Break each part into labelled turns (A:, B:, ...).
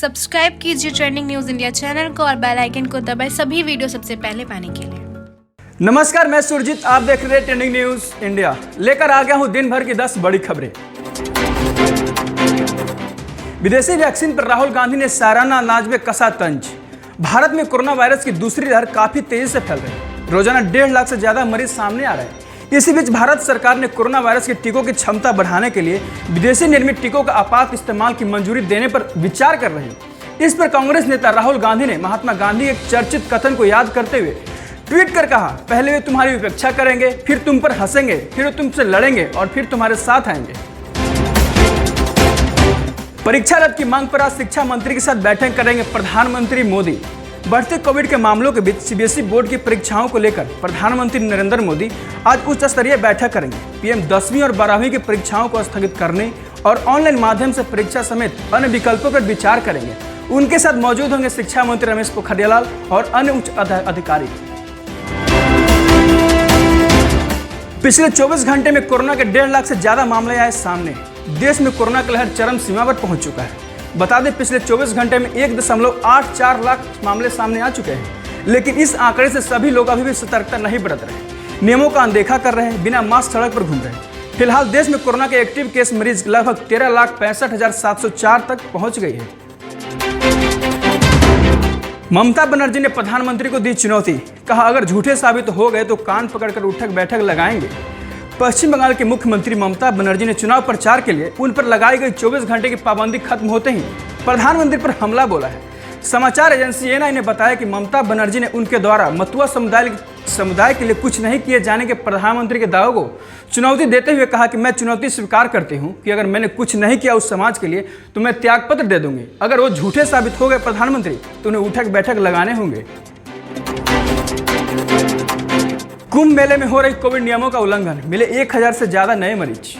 A: Subscribe कीजिए trending news India channel को और बेल आइकन को दबाएं सभी वीडियो सबसे पहले पाने के लिए।
B: नमस्कार, मैं सुरजीत, आप देख रहे हैं ट्रेंडिंग न्यूज इंडिया। लेकर आ गया हूं दिन भर की 10 बड़ी खबरें। विदेशी वैक्सीन पर राहुल गांधी ने सालाना अंदाज में कसा तंज। भारत में कोरोना वायरस की दूसरी लहर काफी तेजी से फैल रही है। रोजाना 1.5 लाख से ज्यादा मरीज सामने आ रहे हैं। इसी बीच भारत सरकार ने कोरोना वायरस के टीकों की क्षमता बढ़ाने के लिए विदेशी निर्मित टीकों का आपात इस्तेमाल की मंजूरी देने पर विचार कर रही है। इस पर कांग्रेस नेता राहुल गांधी ने महात्मा गांधी के एक चर्चित कथन को याद करते हुए ट्वीट कर कहा, पहले वे तुम्हारी उपेक्षा करेंगे, फिर तुम पर हंसेंगे, फिर वे तुमसे लड़ेंगे और फिर तुम्हारे साथ आएंगे। परीक्षा रद्द की मांग पर आज शिक्षा मंत्री के साथ बैठक करेंगे प्रधानमंत्री मोदी। बढ़ते कोविड के मामलों के बीच सीबीएसई बोर्ड की परीक्षाओं को लेकर प्रधानमंत्री नरेंद्र मोदी आज उच्च स्तरीय बैठक करेंगे। पीएम 10वीं और 12वीं की परीक्षाओं को स्थगित करने और ऑनलाइन माध्यम से परीक्षा समेत अन्य विकल्पों पर विचार करेंगे। उनके साथ मौजूद होंगे शिक्षा मंत्री रमेश पोखरियाल और अन्य उच्च अधिकारी। पिछले 24 घंटे में कोरोना के 1.5 लाख से ज्यादा मामले आए सामने। देश में कोरोना की लहर चरम सीमा पर पहुंच चुका है। बता दें, पिछले 24 घंटे में 1.84 लाख मामले सामने आ चुके हैं। लेकिन इस आंकड़े से सभी लोग अभी भी सतर्कता नहीं बरत रहे, नियमों का अनदेखा कर रहे हैं, बिना मास्क सड़क पर घूम रहे हैं। फिलहाल देश में कोरोना के एक्टिव केस मरीज लगभग 13,65,704 तक पहुंच गई है। ममता बनर्जी ने प्रधानमंत्री को दी चुनौती, कहा अगर झूठे साबित हो गए तो कान पकड़कर उठक बैठक लगाएंगे। पश्चिम बंगाल के मुख्यमंत्री ममता बनर्जी ने चुनाव प्रचार के लिए उन पर लगाई गई 24 घंटे की पाबंदी खत्म होते ही प्रधानमंत्री पर हमला बोला है। समाचार एजेंसी एएनआई ने बताया कि ममता बनर्जी ने उनके द्वारा मतुआ समुदाय के लिए कुछ नहीं किए जाने के प्रधानमंत्री के दावों को चुनौती देते हुए कहा कि मैं चुनौती स्वीकार करती हूं कि अगर मैंने कुछ नहीं किया उस समाज के लिए तो मैं त्यागपत्र दे दूंगी। अगर वो झूठे साबित हो गए प्रधानमंत्री तो उन्हें उठक बैठक लगाने होंगे। कुंभ मेले में हो रही कोविड नियमों का उल्लंघन, मिले 1000 से ज्यादा नए मरीज।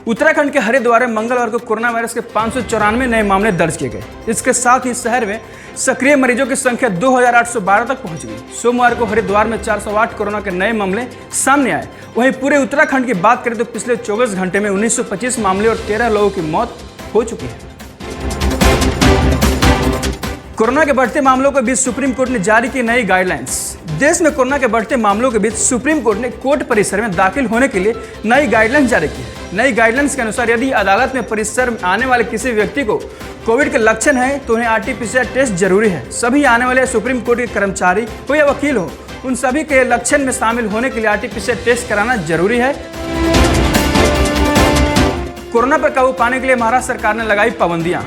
B: उत्तराखंड के हरिद्वार में मंगलवार को कोरोना वायरस के 594 नए मामले दर्ज किए गए। इसके साथ ही शहर में सक्रिय मरीजों की संख्या 2812 तक पहुंच गई। सोमवार को हरिद्वार में 408 कोरोना के नए मामले सामने आए। वहीं पूरे उत्तराखंड की बात करें तो पिछले 24 घंटे में 1925 मामले और 13 लोगों की मौत हो चुकी है। कोरोना के बढ़ते मामलों के बीच सुप्रीम कोर्ट ने जारी की नई गाइडलाइंस। देश में कोरोना के बढ़ते मामलों के बीच सुप्रीम कोर्ट ने कोर्ट परिसर में दाखिल होने के लिए नई गाइडलाइंस जारी की है। नई गाइडलाइंस के अनुसार यदि अदालत में परिसर में आने वाले किसी व्यक्ति को कोविड के लक्षण है तो उन्हें आरटी-पीसीआर टेस्ट जरूरी है। सभी आने वाले सुप्रीम कोर्ट के कर्मचारी हो या वकील हो, उन सभी के लक्षण में शामिल होने के लिए आरटी-पीसीआर टेस्ट कराना जरूरी है। कोरोना पर काबू पाने के लिए महाराष्ट्र सरकार ने लगाई पाबंदियां।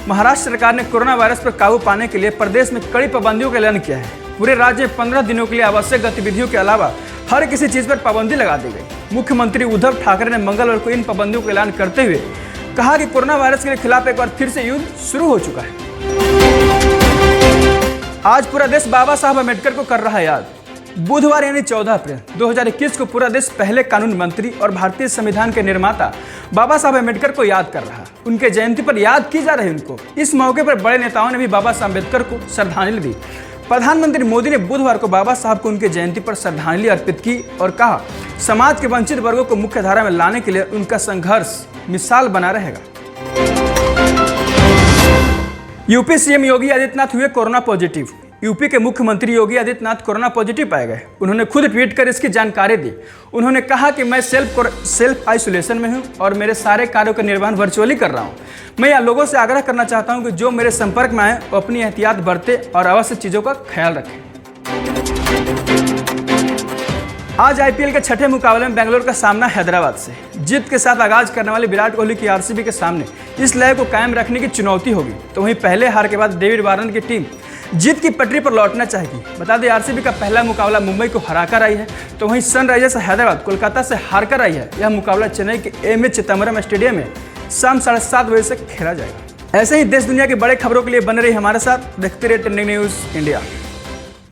B: महाराष्ट्र सरकार ने कोरोना वायरस पर काबू पाने के लिए प्रदेश में कड़ी पाबंदियों का ऐलान किया है। पूरे राज्य में 15 दिनों के लिए आवश्यक गतिविधियों के अलावा हर किसी चीज पर पाबंदी लगा दी गई। मुख्यमंत्री उद्धव ठाकरे ने मंगलवार को इन पाबंदियों का ऐलान करते हुए कहा कि कोरोना वायरस के खिलाफ एक बार फिर से युद्ध शुरू हो चुका है। आज पूरा देश बाबा साहब अम्बेडकर को कर रहा है याद। बुधवार यानी 14 अप्रैल 2021 को पूरा देश पहले कानून मंत्री और भारतीय संविधान के निर्माता बाबा साहब अम्बेडकर को याद कर रहा है। उनके जयंती पर याद की जा रही है उनको। इस मौके पर बड़े नेताओं ने भी बाबा साहब अम्बेडकर को श्रद्धांजलि दी। प्रधानमंत्री मोदी ने बुधवार को बाबा साहब को उनके जयंती पर श्रद्धांजलि अर्पित की और कहा समाज के वंचित वर्गों को मुख्य धारा में लाने के लिए उनका संघर्ष मिसाल बना रहेगा। यूपी सीएम योगी आदित्यनाथ हुए कोरोना पॉजिटिव। यूपी के मुख्यमंत्री योगी आदित्यनाथ कोरोना पॉजिटिव पाए गए। उन्होंने खुद ट्वीट कर इसकी जानकारी दी। उन्होंने कहा कि मैं सेल्फ आइसोलेशन में हूं और मेरे सारे कार्यों का निर्वहन वर्चुअली कर रहा हूं। मैं यहाँ लोगों से आग्रह करना चाहता हूं कि जो मेरे संपर्क में आए वो अपनी एहतियात बरते और आवश्यक चीजों का ख्याल रखें। आज आईपीएल के छठे मुकाबले में बेंगलोर का सामना हैदराबाद से। जीत के साथ आगाज करने वाले विराट कोहली की आरसीबी के सामने इस लय को कायम रखने की चुनौती होगी। तो वहीं पहले हार के बाद डेविड वार्नर की टीम जीत की पटरी पर लौटना चाहेगी। बता दें, आरसीबी का पहला मुकाबला मुंबई को हराकर आई है, तो वहीं सनराइजर्स हैदराबाद कोलकाता से हारकर आई है। यह मुकाबला चेन्नई के एमए चिदंबरम स्टेडियम में शाम 7:30 बजे से खेला जाएगा। ऐसे ही देश दुनिया की बड़े खबरों के लिए बने रही हमारे साथ। देखते रहिए ट्रेंडिंग न्यूज इंडिया।